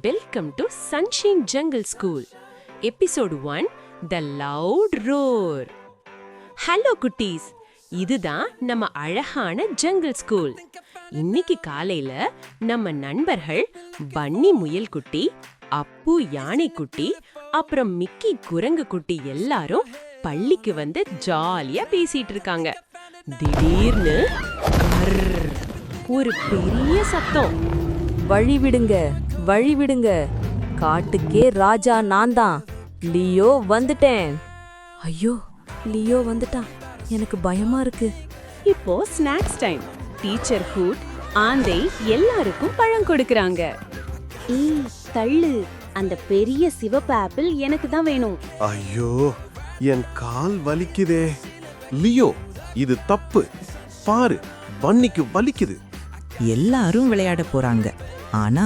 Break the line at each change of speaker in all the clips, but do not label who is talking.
Welcome to Sunshine Jungle School. Episode 1 The Loud Roar. Hello குட்டீஸ், இதுதான் நம்ம அழகான ஜங்கிள் ஸ்கூல். இன்னைக்கு காலையில நம்ம நண்பர்கள் பன்னி முயல் குட்டி, அப்பு யானை குட்டி, அப்புறம் மிக்கி குரங்கு குட்டி எல்லாரும் பள்ளிக்கு வந்து ஜாலியா பேசிட்டு இருக்காங்க. திடீர்னு ஒரு பெரிய சத்தம்.
வழிவிடுங்க, வழிவிடுங்க, காட்டுக்கே ராஜா நான் தான், லியோ வந்துட்டேன். ஐயோ, லியோ வந்துட்டான், எனக்கு பயமா இருக்கு.
இப்போ ஸ்நாக்ஸ் டைம். டீச்சர் ஹூட் ஆந்தை எல்லாருக்கும் பழம் கொடுக்கறாங்க.
தள்ளு, அந்த பெரிய சிவப்பு ஆப்பிள் எனக்கு தான் வேணும்.
ஐயோ, என் கால் வலிக்குதே. லியோ, இது தப்பு. பாரு, பன்னிக்கு வலிக்குது.
எல்லாரும் விளையாட போறாங்க, ஆனா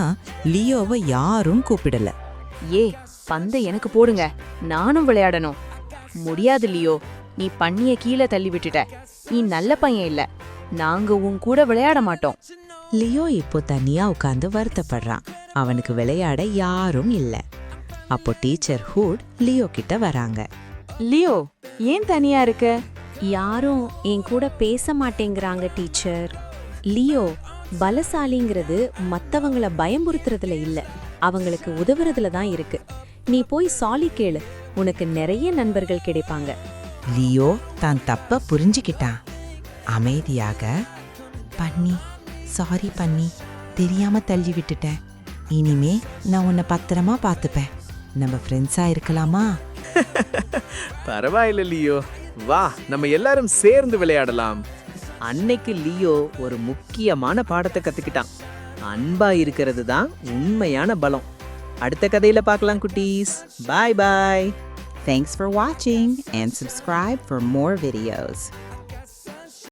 லியோவை யாரும் கூப்பிடல.
ஏ, பந்தை எனக்கு போடுங்க, நானும் விளையாடணும். முடியாது லியோ, நீ பண்ணிய கீழே தள்ளி விட்டுட்ட. நீ நல்ல பையன் இல்ல, நாங்க உன் கூட விளையாட மாட்டோம்.
லியோ இப்போ தனியா உட்கார்ந்து வருத்தப்படுறான். அவனுக்கு விளையாட யாரும் இல்ல. அப்போ டீச்சர் ஹூட் லியோ கிட்ட வராங்க.
லியோ, ஏன் தனியா இருக்க?
யாரும் என் கூட பேச மாட்டேங்கிறாங்க டீச்சர். லியோ, பலசாலிங்கிறது மத்தவங்கள பயமுறுத்துறதுல இல்ல, அவங்களுக்கு உதவுறதுல தான் இருக்கு. நீ போய் சாலி கேளு, உனக்கு நிறைய நண்பர்கள் கிடைப்பாங்க.
லியோ தான் தப்ப புரிஞ்சுக்கிட்டான். அமைதியாக, பன்னி, சாரி பன்னி, தெரியாம தள்ளி விட்டுட்டேன். இனிமே நான் உன்னை பத்திரமா பார்த்துப்பேன். நம்ம ஃப்ரெண்ட்ஸா இருக்கலாமா?
பரவாயில்ல லியோ, வா நம்ம எல்லாரும் சேர்ந்து விளையாடலாம்.
அன்னைக்கு லியோ ஒரு முக்கியமான பாடத்தை கத்துக்கிட்டான். அன்பா இருக்கிறது தான் உண்மையான பலம். அடுத்த கதையில பார்க்கலாம் குட்டீஸ். பாய் பாய்.
Thanks for watching and subscribe for more videos.